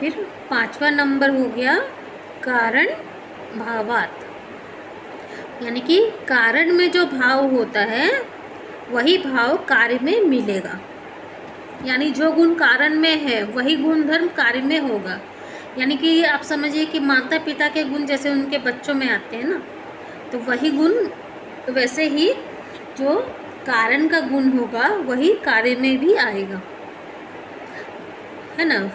फिर 5वां नंबर हो गया कारण भावार्थ, यानी कि कारण में जो भाव होता है वही भाव कार्य में मिलेगा। यानी जो गुण कारण में है वही गुण धर्म कार्य में होगा। यानी कि आप समझिए कि माता पिता के गुण जैसे उनके बच्चों में आते हैं ना, तो वही गुण वैसे ही जो कारण का गुण होगा वही कार्य में भी आएगा, है ना।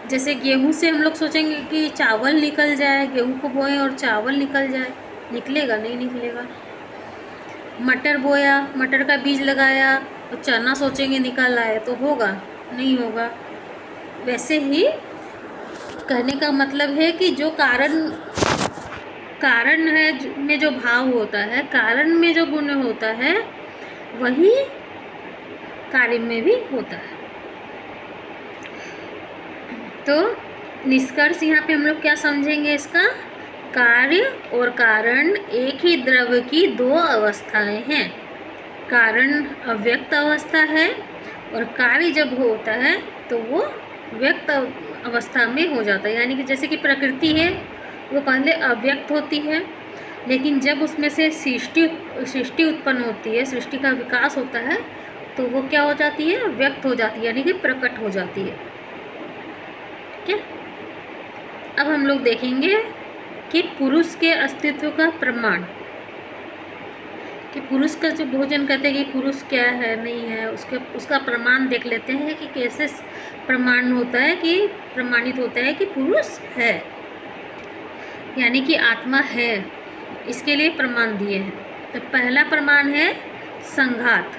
जैसे गेहूं से हम लोग सोचेंगे कि चावल निकल जाए, गेहूं को बोएं और चावल निकल जाए, निकलेगा? नहीं निकलेगा। मटर बोया, मटर का बीज लगाया और चना सोचेंगे निकल आए तो होगा? नहीं होगा। वैसे ही कहने का मतलब है कि जो कारण है में जो भाव होता है, कारण में जो गुण होता है वही कार्य में भी होता है। तो निष्कर्ष यहाँ पे हम लोग क्या समझेंगे इसका? कार्य और कारण एक ही द्रव्य की दो अवस्थाएं हैं। कारण अव्यक्त अवस्था है और कार्य जब होता है तो वो व्यक्त अवस्था में हो जाता है। यानी कि जैसे कि प्रकृति है वो पहले अव्यक्त होती है, लेकिन जब उसमें से सृष्टि उत्पन्न होती है, सृष्टि का विकास होता है, तो वो क्या हो जाती है? व्यक्त हो जाती है, यानी कि प्रकट हो जाती है। ठीक है। अब हम लोग देखेंगे कि पुरुष के अस्तित्व का प्रमाण, कि पुरुष का जो भोजन कहते हैं कि पुरुष क्या है नहीं है, उसका प्रमाण देख लेते हैं कि कैसे प्रमाण होता है, कि प्रमाणित होता है कि पुरुष है, यानी कि आत्मा है। इसके लिए प्रमाण दिए हैं। तो पहला प्रमाण है संघात,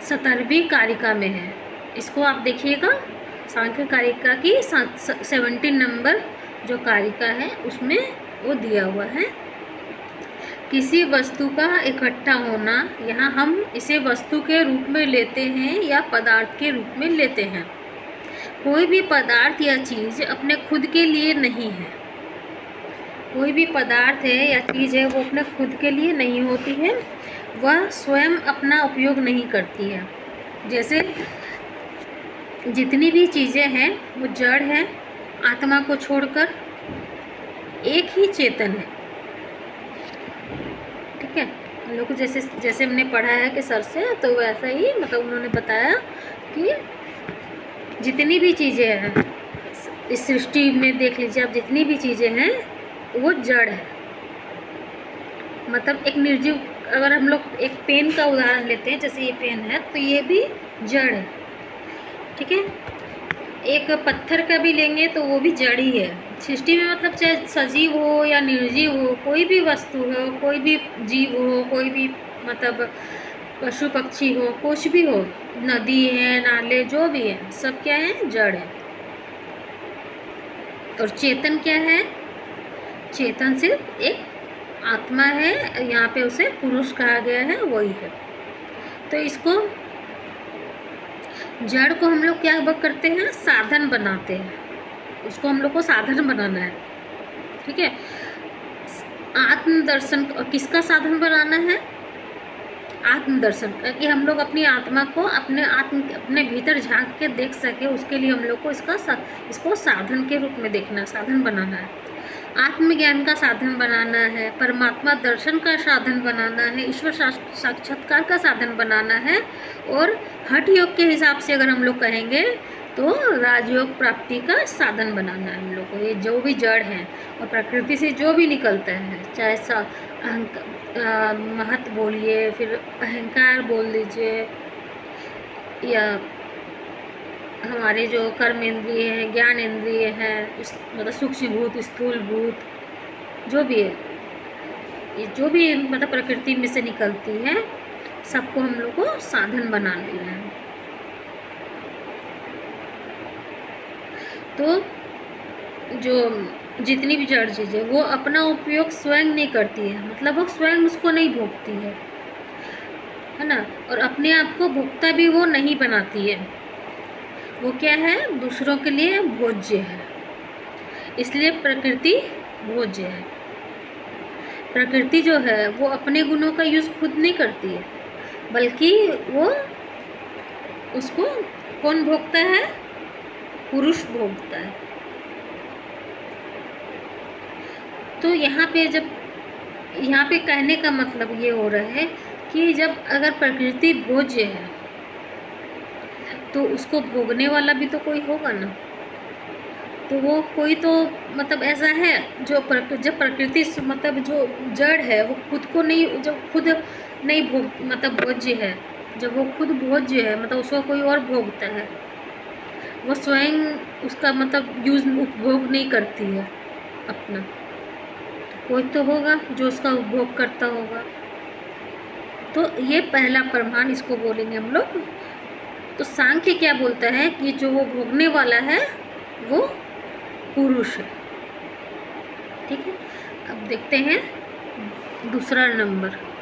17वीं कारिका में है। इसको आप देखिएगा, सांख्य कारिका की 17 नंबर जो कारिका है उसमें वो दिया हुआ है। किसी वस्तु का इकट्ठा होना, यहाँ हम इसे वस्तु के रूप में लेते हैं या पदार्थ के रूप में लेते हैं। कोई भी पदार्थ या चीज़ अपने खुद के लिए नहीं है। कोई भी पदार्थ है या चीज़ है वो अपने खुद के लिए नहीं होती है, वह स्वयं अपना उपयोग नहीं करती है। जैसे जितनी भी चीज़ें हैं वो जड़ है, आत्मा को छोड़कर एक ही चेतन है। ठीक है। हम लोग को जैसे हमने पढ़ा है कि सर से, तो वैसा ही मतलब उन्होंने बताया कि जितनी भी चीज़ें हैं इस सृष्टि में, देख लीजिए आप, जितनी भी चीज़ें हैं वो जड़ है। मतलब एक निर्जीव, अगर हम लोग एक पेन का उदाहरण लेते हैं, जैसे ये पेन है तो ये भी जड़ है। ठीक है। एक पत्थर का भी लेंगे तो वो भी जड़ ही है। सृष्टि में मतलब चाहे सजीव हो या निर्जीव हो, कोई भी वस्तु हो, कोई भी जीव हो, कोई भी मतलब पशु पक्षी हो, कुछ भी हो, नदी है, नाले, जो भी है, सब क्या है? जड़ है। और चेतन क्या है? चेतन सिर्फ एक आत्मा है, यहाँ पे उसे पुरुष कहा गया है, वही है। तो इसको, जड़ को हम लोग क्या करते हैं? साधन बनाते हैं। उसको हम लोग को साधन बनाना है। ठीक है। आत्मदर्शन किसका साधन बनाना है? आत्मदर्शन, कि हम लोग अपनी आत्मा को अपने भीतर झांक के देख सके, उसके लिए हम लोग को इसको साधन के रूप में देखना, साधन बनाना है। आत्मज्ञान का साधन बनाना है, परमात्मा दर्शन का साधन बनाना है, ईश्वर साक्षात्कार का साधन बनाना है, और हठ योग के हिसाब से अगर हम लोग कहेंगे तो राजयोग प्राप्ति का साधन बनाना है हम लोग को। ये जो भी जड़ है और प्रकृति से जो भी निकलता है, चाहे महत बोलिए, फिर अहंकार बोल दीजिए, या हमारे जो कर्म इंद्रिय हैं, ज्ञान इंद्रिय हैं, मतलब सूक्ष्म भूत, स्थूल भूत, जो भी है, ये जो भी मतलब प्रकृति में से निकलती है, सबको हम लोग को साधन बना लेना है। तो जो जितनी भी जड़ चीज़ें वो अपना उपयोग स्वयं नहीं करती है, मतलब वो स्वयं उसको नहीं भोगती है ना, और अपने आप को भोक्ता भी वो नहीं बनाती है। वो क्या है? दूसरों के लिए भोज्य है। इसलिए प्रकृति भोज्य है। प्रकृति जो है वो अपने गुणों का यूज़ खुद नहीं करती है, बल्कि वो उसको कौन भोगता है? पुरुष भोगता है। तो यहाँ पे कहने का मतलब ये हो रहा है कि जब अगर प्रकृति भोज्य है तो उसको भोगने वाला भी तो कोई होगा ना। तो वो कोई तो मतलब ऐसा है जब प्रकृति मतलब जो जड़ है वो खुद को नहीं, जब खुद नहीं भोग मतलब भोज्य है, जब वो खुद भोज्य है मतलब उसको कोई और भोगता है, वो स्वयं उसका मतलब उपभोग नहीं करती है अपना, कोई तो होगा जो उसका उपभोग करता होगा। तो ये पहला प्रमाण इसको बोलेंगे हम लोग। तो सांख्य क्या बोलता है कि जो वो भोगने वाला है वो पुरुष है। ठीक है, अब देखते हैं दूसरा नंबर।